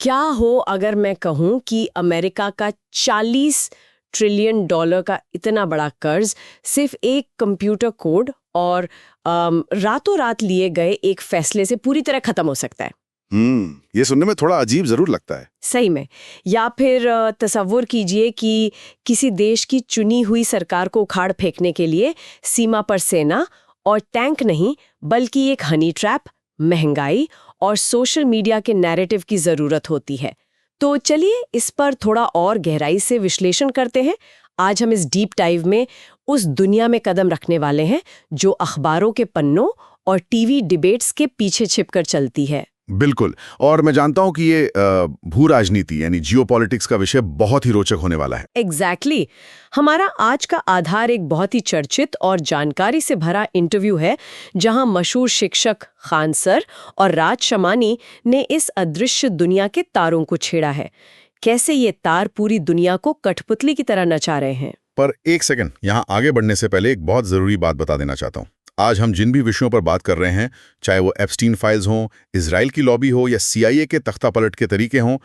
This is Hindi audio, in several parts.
क्या हो अगर मैं कहूं कि अमेरिका का 40 ट्रिलियन डॉलर का इतना बड़ा कर्ज सिर्फ एक कंप्यूटर कोड और रातों रात लिए गए एक फैसले से पूरी तरह खत्म हो सकता है। ये सुनने में थोड़ा अजीब जरूर लगता है। सही में। या फिर तसव्वुर कीजिए कि किसी देश की चुनी हुई सरकार को उखाड़ फेंकने के लिए सीमा पर सेना और टैंक नहीं बल्कि एक हनी ट्रैप, महंगाई और सोशल मीडिया के नैरेटिव की जरूरत होती है। तो चलिए इस पर थोड़ा और गहराई से विश्लेषण करते हैं। आज हम इस डीप डाइव में उस दुनिया में कदम रखने वाले हैं जो अखबारों के पन्नों और टीवी डिबेट्स के पीछे छिपकर चलती है। बिल्कुल। और मैं जानता हूं कि ये भू राजनीति यानी जियोपॉलिटिक्स का विषय बहुत ही रोचक होने वाला है। एग्जैक्टली। हमारा आज का आधार एक बहुत ही चर्चित और जानकारी से भरा इंटरव्यू है जहां मशहूर शिक्षक खान सर और राज शमानी ने इस अदृश्य दुनिया के तारों को छेड़ा है। कैसे ये तार पूरी दुनिया को कठपुतली की तरह नचा रहे हैं। पर एक सेकंड, यहाँ आगे बढ़ने से पहले एक बहुत जरूरी बात बता देना चाहता हूँ। आज हम जिन भी विषयों पर बात कर रहे हैं, चाहे वो एप्स्टीन फाइल्स हों, इजराइल की लॉबी हो या CIA के तख्तापलट के तरीके हों,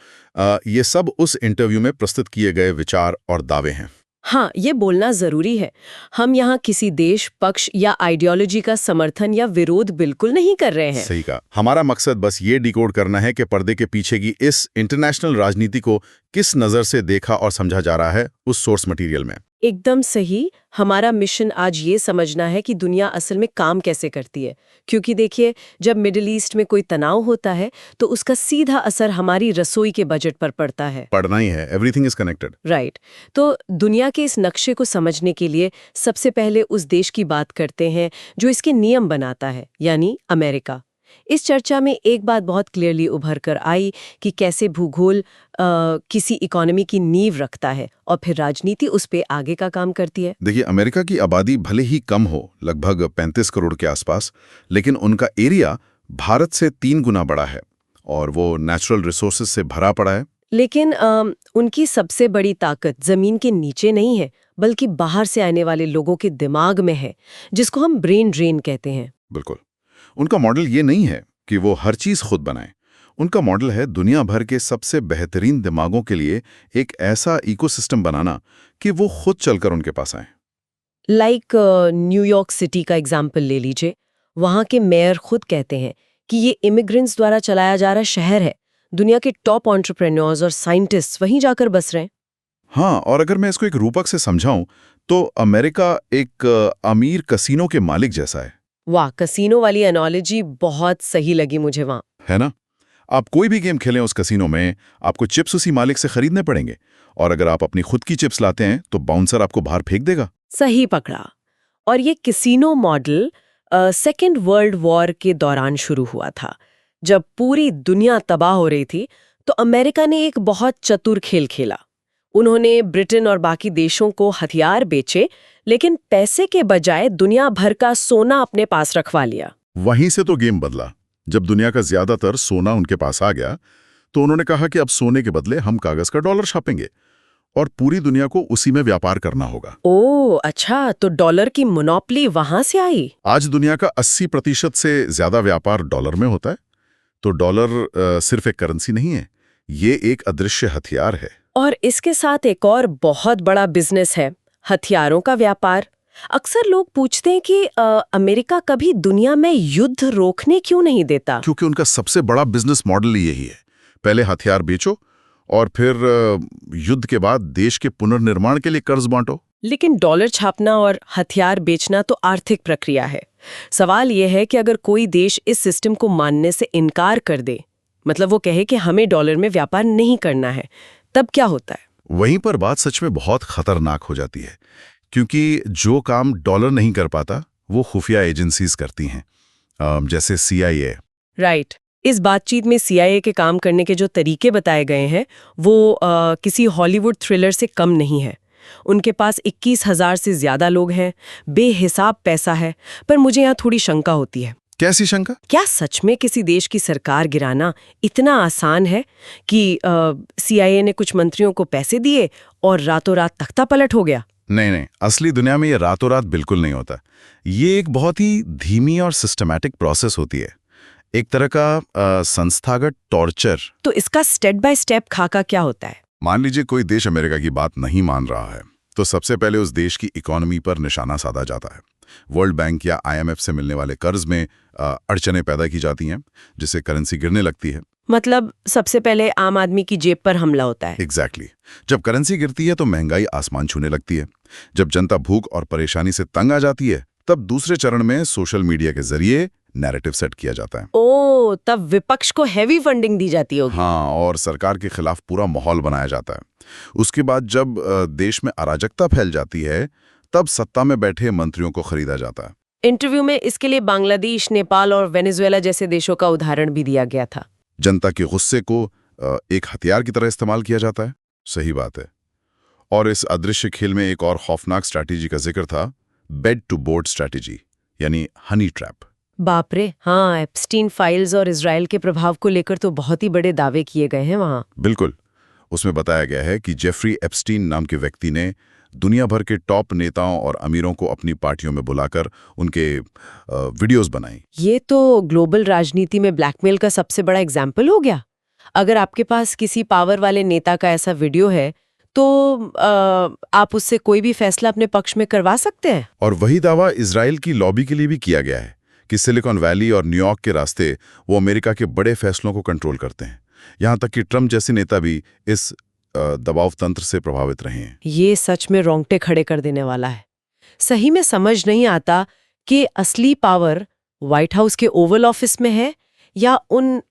ये सब उस इंटरव्यू में प्रस्तुत किए गए विचार और दावे हैं। हाँ, ये बोलना जरूरी है। हम यहाँ किसी देश, पक्ष या आइडियोलॉजी का समर्थन या विरोध बिल्कुल नहीं कर रहे हैं। सही कहा। हमारा मकसद बस ये डिकोड करना है कि पर्दे के पीछे की इस इंटरनेशनल राजनीति को किस नज़र से देखा और समझा जा रहा है उस सोर्स मटेरियल में। एकदम सही। हमारा मिशन आज ये समझना है कि दुनिया असल में काम कैसे करती है, क्योंकि देखिए, जब मिडिल ईस्ट में कोई तनाव होता है तो उसका सीधा असर हमारी रसोई के बजट पर पड़ता है। पढ़ना ही है, एवरीथिंग इज कनेक्टेड। राइट। तो दुनिया के इस नक्शे को समझने के लिए सबसे पहले उस देश की बात करते हैं जो इसके नियम बनाता है, यानी अमेरिका। इस चर्चा में एक बात बहुत क्लियरली उभर कर आई कि कैसे भूगोल किसी इकोनॉमी की नींव रखता है और फिर राजनीति उस पे आगे का काम करती है। देखिए, अमेरिका की आबादी भले ही कम हो, लगभग 35 करोड़ के आसपास, लेकिन उनका एरिया भारत से 3 गुना बड़ा है और वो नेचुरल रिसोर्सेज से भरा पड़ा है। लेकिन उनकी सबसे बड़ी ताकत जमीन के नीचे नहीं है, बल्कि बाहर से आने वाले लोगों के दिमाग में है, जिसको हम ब्रेन ड्रेन कहते हैं। बिल्कुल। उनका मॉडल ये नहीं है कि वो हर चीज खुद बनाएं। उनका मॉडल है दुनिया भर के सबसे बेहतरीन दिमागों के लिए एक ऐसा इकोसिस्टम बनाना कि वो खुद चलकर उनके पास आए। लाइक न्यूयॉर्क सिटी का एग्जाम्पल ले लीजिए। वहाँ के मेयर खुद कहते हैं कि ये इमिग्रेंट्स द्वारा चलाया जा रहा शहर है। दुनिया के टॉप एंटरप्रेन्योर्स और साइंटिस्ट वहीं जाकर बस रहे हैं। हाँ, और अगर मैं इसको एक रूपक से समझाऊं तो अमेरिका एक अमीर कसीनो के मालिक जैसा है। वाह, कसीनो वाली एनालॉजी बहुत सही लगी मुझे वहाँ। है ना? आप कोई भी गेम खेलें उस कसीनो में, आपको चिप्स उसी मालिक से खरीदने पड़ेंगे, और अगर आप अपनी खुद की चिप्स लाते हैं तो बाउंसर आपको बाहर फेंक देगा। सही पकड़ा। और ये casino model second world war के दौरान शुरू हुआ था। जब पूरी दुनिया तबाह हो रही थी तो अमेरिका ने एक बहुत चतुर खेल खेला। उन्होंने ब्रिटेन और बाकी देशों को हथियार बेचे, लेकिन पैसे के बजाय दुनिया भर का सोना अपने पास रखवा लिया। वहीं से तो गेम बदला। जब दुनिया का ज्यादातर सोना उनके पास आ गया तो उन्होंने कहा कि अब सोने के बदले हम कागज का डॉलर छापेंगे और पूरी दुनिया को उसी में व्यापार करना होगा। ओह अच्छा, तो डॉलर की मोनोपोली वहां से आई। आज दुनिया का 80% से ज्यादा व्यापार डॉलर में होता है। तो डॉलर सिर्फ एक करेंसी नहीं है, ये एक अदृश्य हथियार है। और इसके साथ एक और बहुत बड़ा बिजनेस है, हथियारों का व्यापार। अक्सर लोग पूछते हैं कि अमेरिका कभी दुनिया में युद्ध रोकने क्यों नहीं देता। क्योंकि उनका सबसे बड़ा बिजनेस मॉडल यही है, पहले हथियार बेचो और फिर युद्ध के बाद देश के पुनर्निर्माण के लिए कर्ज बांटो। लेकिन डॉलर छापना और हथियार बेचना तो आर्थिक प्रक्रिया है। सवाल यह है कि अगर कोई देश इस सिस्टम को मानने से इनकार कर दे, मतलब वो कहे कि हमें डॉलर में व्यापार नहीं करना है, तब क्या होता है? वहीं पर बात सच में बहुत खतरनाक हो जाती है, क्योंकि जो काम डॉलर नहीं कर पाता वो खुफिया एजेंसीज करती हैं, जैसे CIA। राइट। इस बातचीत में CIA के काम करने के जो तरीके बताए गए हैं वो किसी हॉलीवुड थ्रिलर से कम नहीं है। उनके पास 21,000 से ज्यादा लोग हैं, बेहिसाब पैसा है। पर मुझे यहाँ थोड़ी शंका होती है। कैसी शंका? क्या सच में किसी देश की सरकार गिराना इतना आसान है कि CIA ने कुछ मंत्रियों को पैसे दिए और रातों रात तख्ता पलट हो गया? नहीं नहीं, असली दुनिया में ये रातों रात बिल्कुल नहीं होता। ये एक बहुत ही धीमी और सिस्टमैटिक प्रोसेस होती है। एक तरह का संस्थागत टॉर्चर। तो इसका स्टेप बाय स्टेप खाका क्या होता है? मान लीजिए कोई देश अमेरिका की बात नहीं मान रहा है, तो सबसे पहले उस देश की इकोनॉमी पर निशाना साधा जाता है। वर्ल्ड बैंक या IMF से मिलने वाले कर्ज में अड़चनें पैदा की जाती हैं, जिससे करेंसी गिरने लगती है। मतलब सबसे पहले आम आदमी की जेब पर हमला होता है। एग्जैक्टली। जब करेंसी गिरती है तो महंगाई आसमान छूने लगती है। जब जनता भूख और परेशानी से तंग आ जाती है, तब दूसरे चरण में सोशल मीडिया के जरिए नैरेटिव सेट किया जाता है। ओ, तब विपक्ष को हैवी फंडिंग दी जाती होगी। हाँ, और सरकार के खिलाफ पूरा माहौल बनाया जाता है। उसके बाद जब देश में अराजकता फैल जाती है, तब सत्ता में बैठे मंत्रियों को खरीदा जाता है। इंटरव्यू में इसके लिए बांग्लादेश, नेपाल और वेनेजुएला जैसे देशों का उदाहरण भी दिया गया था। जनता के गुस्से को एक हथियार की तरह इस्तेमाल किया जाता है। सही बात है। और इस अदृश्य खेल में एक और खौफनाक स्ट्रैटेजी का जिक्र था, बेड टू बोर्ड स्ट्रैटेजी, यानी हनी ट्रैप। बाप रे, हाँ, एप्स्टीन फाइल्स और इजराइल के प्रभाव को लेकर तो बहुत ही बड़े दावे किए गए हैं वहाँ। बिल्कुल। उसमें बताया गया है कि जेफरी एप्स्टीन नाम के व्यक्ति ने दुनिया भर के टॉप नेताओं और अमीरों को अपनी पार्टियों में बुलाकर उनके वीडियोस बनाई। ये तो ग्लोबल राजनीति में ब्लैकमेल का सबसे बड़ा एग्जाम्पल हो गया। अगर आपके पास किसी पावर वाले नेता का ऐसा वीडियो है तो आप उससे कोई भी फैसला अपने पक्ष में करवा सकते हैं। और वही दावा इजराइल की लॉबी के लिए भी किया गया है कि सिलिकॉन वैली और न्यूयॉर्क के रास्ते वो अमेरिका के बड़े फैसलों को कंट्रोल करते हैं। यहाँ तक कि ट्रंप जैसे नेता भी इस दबाव तंत्र से प्रभावित रहे हैं। ये सच में रोंगटे खड़े कर देने वाला है। सही में समझ नहीं आता कि असली पावर व्हाइट हाउस के ओवल ऑफिस में है या उन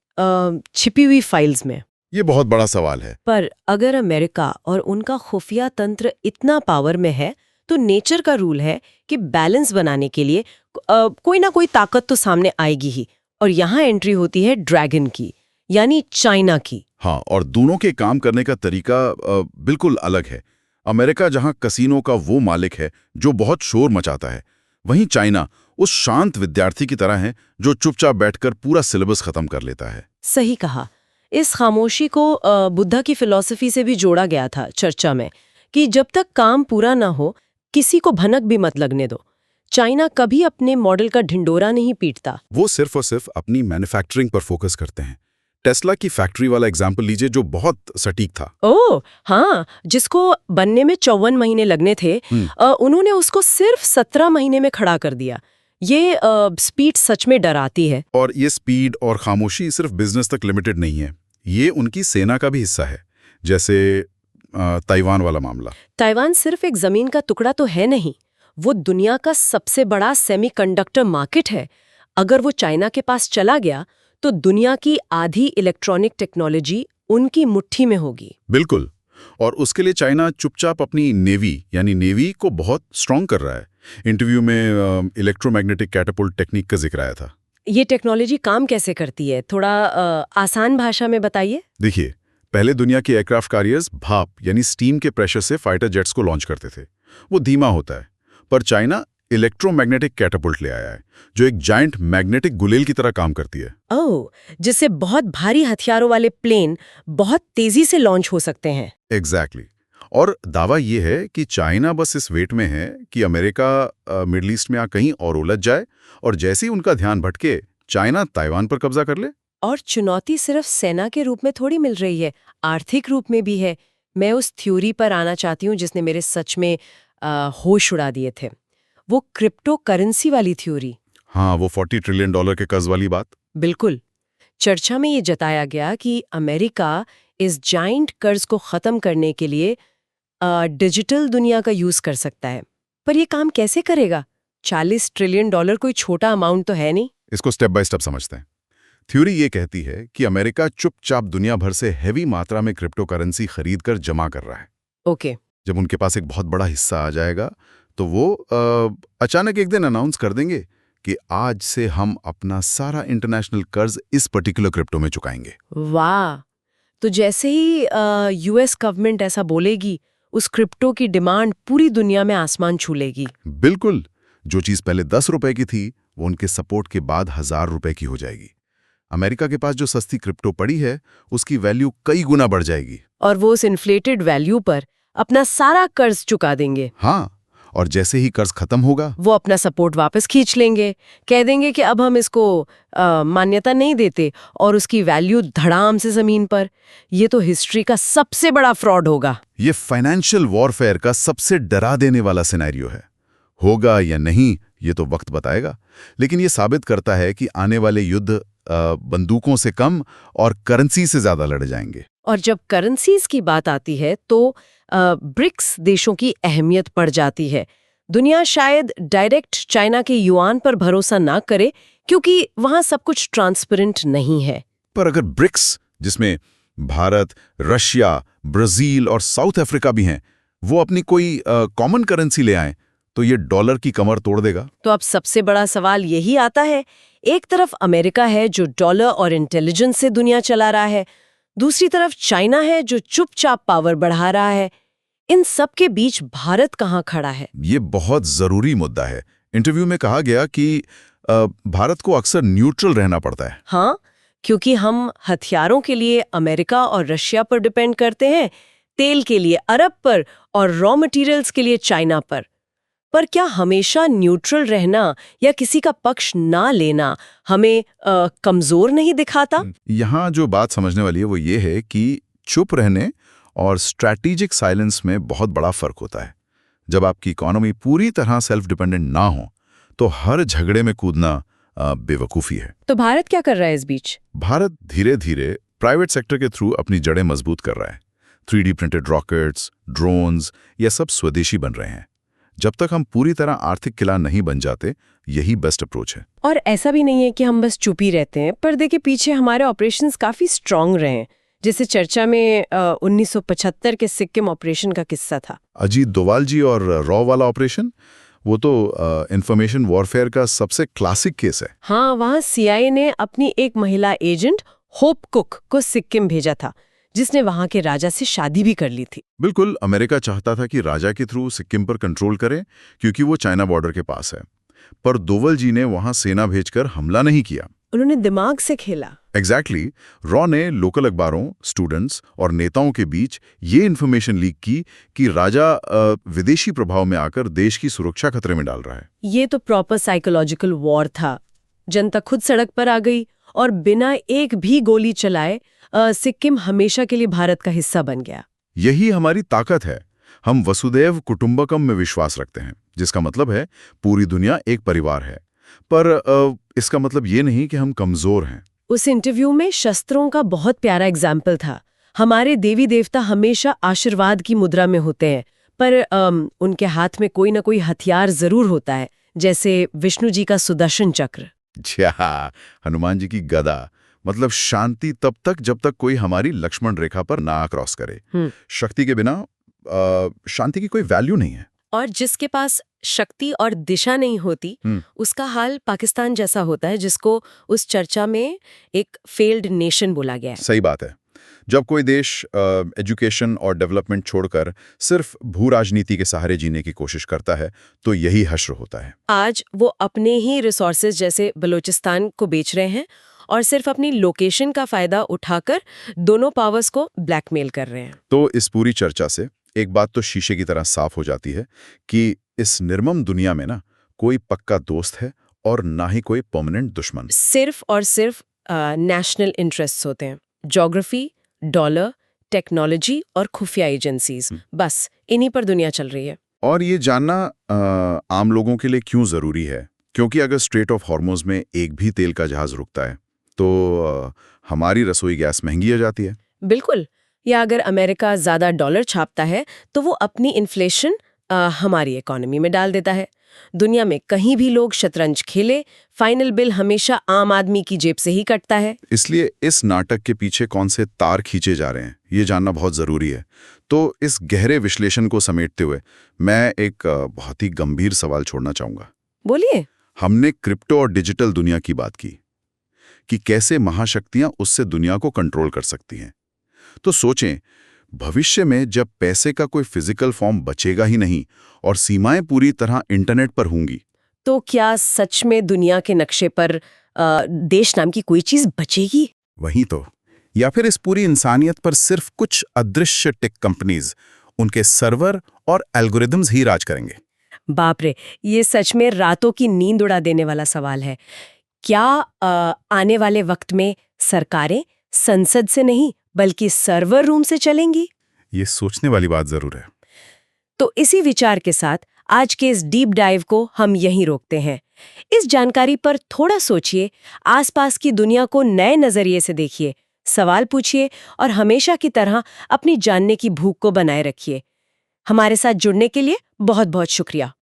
छिपी हुई फाइल्स में। ये बहुत बड़ा सवाल है। पर अगर अमेरिका और उनका खुफिया तंत्र इतना पावर में है, तो नेचर का रूल है कि बैलेंस बनाने के लिए कोई ना कोई ताकत तो सामने आएगी ही। और यहाँ एंट्री होती है ड्रैगन की, यानी चाइना की। हाँ, और दोनों के काम करने का तरीका बिल्कुल अलग है। अमेरिका जहाँ कसीनो का वो मालिक है जो बहुत शोर मचाता है, वहीं चाइना उस शांत विद्यार्थी की तरह है जो चुपचाप बैठकर पूरा सिलेबस खत्म कर लेता है। सही कहा। इस खामोशी को बुद्धा की फिलॉसफी से भी जोड़ा गया था चर्चा में कि जब तक काम पूरा ना हो किसी को भनक भी मत लगने दो। चाइना कभी अपने मॉडल का ढिंडोरा नहीं पीटता। वो सिर्फ और सिर्फ अपनी मैन्युफैक्चरिंग पर फोकस करते हैं। टेस्ला की फैक्ट्री वाला एग्जाम्पल लीजिए, जो बहुत सटीक था। ओह हाँ, जिसको बनने में 54 महीने लगने थे, उन्होंने उसको सिर्फ 17 महीने में खड़ा कर दिया। ये स्पीड सच में डराती है। और ये स्पीड और खामोशी सिर्फ बिजनेस तक लिमिटेड नहीं है, ये उनकी सेना का भी हिस्सा है। जैसे ताइवान वाला मामला। ताइवान सिर्फ एक जमीन का टुकड़ा तो है नहीं, वो दुनिया का सबसे बड़ा सेमीकंडक्टर मार्केट है। अगर वो चाइना के पास चला गया तो दुनिया की आधी इलेक्ट्रॉनिक टेक्नोलॉजी उनकी मुट्ठी में होगी। बिल्कुल। और उसके लिए चाइना चुपचाप अपनी नेवी को बहुत स्ट्रॉन्ग कर रहा है। इंटरव्यू में इलेक्ट्रोमैग्नेटिक कैटापुल्ट टेक्निक का जिक्र आया था। ये टेक्नोलॉजी काम कैसे करती है, थोड़ा आसान भाषा में बताइए। देखिए, पहले दुनिया के एयरक्राफ्ट कैरियर्स भाप यानी स्टीम के प्रेशर से फाइटर जेट्स को लॉन्च करते थे। वो धीमा होता है, पर चाइना इलेक्ट्रोमैग्नेटिक कैटापुल्ट ले आया है जो एक जायंट मैग्नेटिक गुलेल की तरह काम करती है। ओह, जिससे बहुत भारी हथियारों वाले प्लेन बहुत तेजी से लॉन्च हो सकते हैं। एग्जैक्टली। और दावा ये है कि चाइना बस इस वेट में है कि अमेरिका मिडल ईस्ट में कहीं और उलझ जाए, और जैसे ही उनका ध्यान भटके चाइना ताइवान पर कब्जा कर ले। और चुनौती सिर्फ सेना के रूप में थोड़ी मिल रही है, आर्थिक रूप में भी है। मैं उस थ्योरी पर आना चाहती हूँ जिसने मेरे सच में होश उड़ा दिए थे, वो क्रिप्टो करेंसी वाली थ्योरी। हाँ, वो $40 ट्रिलियन के कर्ज वाली बात। बिल्कुल। चर्चा में ये जताया गया कि अमेरिका इस जाइंट कर्ज को खत्म करने के लिए डिजिटल दुनिया का यूज कर सकता है। पर ये काम कैसे करेगा? $40 ट्रिलियन कोई छोटा अमाउंट तो है नहीं। इसको स्टेप बाय स्टेप समझते हैं। थ्योरी ये कहती है कि अमेरिका चुपचाप दुनिया भर से हेवी मात्रा में क्रिप्टो करेंसी खरीद कर जमा कर रहा है। ओके। जब उनके पास एक बहुत बड़ा हिस्सा आ जाएगा तो वो अचानक एक दिन अनाउंस कर देंगे कि आज से हम अपना सारा इंटरनेशनल कर्ज इस पर्टिकुलर क्रिप्टो में चुकाएंगे। वाह! तो जैसे ही यूएस गवर्नमेंट ऐसा बोलेगी, उस क्रिप्टो की डिमांड पूरी दुनिया में आसमान छू लेगी। बिल्कुल। जो चीज पहले 10 रुपए की थी वो उनके सपोर्ट के बाद 1000 रुपए की हो जाएगी। अमेरिका के पास जो सस्ती क्रिप्टो पड़ी है उसकी वैल्यू कई गुना बढ़ जाएगी। और वो उस इन्फ्लेटेड वैल्यू पर अपना सारा कर्ज चुका देंगे। हाँ, और जैसे ही कर्ज खत्म होगा वो अपना सपोर्ट वापस खींच लेंगे, कह देंगे कि अब हम इसको मान्यता नहीं देते और उसकी वैल्यू धड़ाम से जमीन पर। ये तो हिस्ट्री का सबसे बड़ा फ्रॉड होगा। ये फाइनेंशियल वॉरफेयर का सबसे डरा देने वाला सिनेरियो है। होगा या नहीं ये तो वक्त बताएगा, लेकिन ये साबित करता है कि आने वाले युद्ध बंदूकों से कम और करेंसी से ज्यादा लड़े जाएंगे। और जब करेंसीज की बात आती है तो ब्रिक्स देशों की अहमियत बढ़ जाती है। दुनिया शायद डायरेक्ट चाइना के युआन पर भरोसा ना करे क्योंकि वहां सब कुछ ट्रांसपेरेंट नहीं है। पर अगर ब्रिक्स, जिसमें भारत, रशिया, ब्राजील और साउथ अफ्रीका भी हैं, वो अपनी कोई कॉमन करेंसी ले आए तो ये डॉलर की कमर तोड़ देगा। तो अब सबसे बड़ा सवाल यही आता है, एक तरफ अमेरिका है जो डॉलर और इंटेलिजेंस से दुनिया चला रहा है, दूसरी तरफ चाइना है जो चुपचाप पावर बढ़ा रहा है। इन सब के बीच भारत कहाँ खड़ा है? ये बहुत जरूरी मुद्दा है। इंटरव्यू में कहा गया कि भारत को अक्सर न्यूट्रल रहना पड़ता है। हाँ, क्योंकि हम हथियारों के लिए अमेरिका और रशिया पर डिपेंड करते हैं, तेल के लिए अरब पर और रॉ मटेरियल्स के लिए चाइना पर। पर क्या हमेशा न्यूट्रल रहना या किसी का पक्ष ना लेना हमें कमजोर नहीं दिखाता? यहाँ जो बात समझने वाली है वो ये है कि चुप रहने और स्ट्रैटेजिक साइलेंस में बहुत बड़ा फर्क होता है। जब आपकी इकोनॉमी पूरी तरह सेल्फ डिपेंडेंट ना हो तो हर झगड़े में कूदना बेवकूफ़ी है। तो भारत क्या कर रहा है इस बीच? भारत धीरे धीरे प्राइवेट सेक्टर के थ्रू अपनी जड़ें मजबूत कर रहा है। 3D प्रिंटेड रॉकेट्स, ड्रोन्स, ये सब स्वदेशी बन रहे हैं। जब तक हम पूरी तरह आर्थिक किला नहीं बन जाते, यही बेस्ट अप्रोच है। और ऐसा भी नहीं है कि हम बस चुप ही रहते हैं। पर्दे के पीछे हमारे ऑपरेशंस काफी स्ट्रांग रहे हैं। जैसे चर्चा में 1975 के सिक्किम ऑपरेशन का किस्सा था। अजीत डोवाल जी और रॉ वाला ऑपरेशन, वो तो इंफॉर्मेशन वॉरफेयर का सबसे क्लासिक केस है। हाँ, वहाँ CIA ने अपनी एक महिला एजेंट होप कुक को सिक्किम भेजा था, जिसने वहां के राजा से शादी भी कर ली थी। बिल्कुल, अमेरिका चाहता था कि राजा के थ्रू सिक्किम पर कंट्रोल करे क्योंकि वो चाइना बॉर्डर के पास है। पर डोवल जी ने वहां सेना भेजकर हमला नहीं किया। उन्होंने दिमाग से खेला। एग्जैक्टली। रॉ ने लोकल अखबारों, स्टूडेंट्स और नेताओं के बीच ये इन्फॉर्मेशन लीक की कि राजा विदेशी प्रभाव में आकर देश की सुरक्षा खतरे में डाल रहा है। ये तो प्रॉपर साइकोलॉजिकल वॉर था। जनता खुद सड़क पर आ गई और बिना एक भी गोली चलाए सिक्किम हमेशा के लिए भारत का हिस्सा बन गया। यही हमारी ताकत है। हम वसुदैव कुटुंबकम में विश्वास रखते हैं, जिसका मतलब है पूरी दुनिया एक परिवार है। पर इसका मतलब ये नहीं कि हम कमजोर हैं। उस इंटरव्यू में शस्त्रों का बहुत प्यारा एग्जाम्पल था। हमारे देवी देवता हमेशा आशीर्वाद की मुद्रा में होते हैं, पर उनके हाथ में कोई ना कोई हथियार जरूर होता है, जैसे विष्णु जी का सुदर्शन चक्र। हनुमान जी की गदा। मतलब शांति तब तक जब तक कोई हमारी लक्ष्मण रेखा पर ना क्रॉस करे। शक्ति के बिना शांति की कोई वैल्यू नहीं है। और जिसके पास शक्ति और दिशा नहीं होती, उसका हाल पाकिस्तान जैसा होता है, जिसको उस चर्चा में एक फेल्ड नेशन बोला गया है। सही बात है। जब कोई देश एजुकेशन और डेवलपमेंट छोड़कर सिर्फ भू राजनीति के सहारे जीने की कोशिश करता है तो यही हश्र होता है। आज वो अपने ही रिसोर्सेज जैसे बलूचिस्तान को बेच रहे हैं और सिर्फ अपनी लोकेशन का फायदा उठाकर दोनों पावर्स को ब्लैकमेल कर रहे हैं। तो इस पूरी चर्चा से एक बात तो शीशे की तरह साफ हो जाती है कि इस निर्मम दुनिया में ना कोई पक्का दोस्त है और ना ही कोई परमानेंट दुश्मन। सिर्फ और सिर्फ नेशनल इंटरेस्ट्स होते हैं। ज्योग्राफी, डॉलर, टेक्नोलॉजी और खुफिया एजेंसीज, बस इन्हीं पर दुनिया चल रही है। और ये जानना आम लोगों के लिए क्यों जरूरी है, क्योंकि अगर स्ट्रेट ऑफ हॉर्मुज़ में एक भी तेल का जहाज रुकता है तो हमारी रसोई गैस महंगी हो जाती है। बिल्कुल। या अगर अमेरिका ज्यादा डॉलर छापता है तो वो अपनी इन्फ्लेशन हमारी इकोनॉमी में डाल देता है। दुनिया में कहीं भी लोग शतरंज खेले, फाइनल बिल हमेशा आम आदमी की जेब से ही कटता है। इसलिए इस नाटक के पीछे कौन से तार खींचे जा रहे हैं ये जानना बहुत जरूरी है। तो इस गहरे विश्लेषण को समेटते हुए मैं एक बहुत ही गंभीर सवाल छोड़ना चाहूंगा। बोलिए। हमने क्रिप्टो और डिजिटल दुनिया की बात की कि कैसे महाशक्तियां उससे दुनिया को कंट्रोल कर सकती हैं। तो सोचें, भविष्य में जब पैसे का कोई फिजिकल फॉर्म बचेगा ही नहीं और सीमाएं पूरी तरह इंटरनेट पर होंगी, तो क्या सच में दुनिया के नक्शे पर देश नाम की कोई चीज बचेगी? वही तो। या फिर इस पूरी इंसानियत पर सिर्फ कुछ अदृश्य टेक कंपनीज, उनके सर्वर और एल्गोरिदम्स ही राज करेंगे? बाप रे, ये सच में रातों की नींद उड़ा देने वाला सवाल है। क्या आने वाले वक्त में सरकारें संसद से नहीं बल्कि सर्वर रूम से चलेंगी? ये सोचने वाली बात जरूर है। तो इसी विचार के साथ आज के इस डीप डाइव को हम यहीं रोकते हैं। इस जानकारी पर थोड़ा सोचिए, आसपास की दुनिया को नए नजरिए से देखिए, सवाल पूछिए और हमेशा की तरह अपनी जानने की भूख को बनाए रखिए। हमारे साथ जुड़ने के लिए बहुत बहुत शुक्रिया।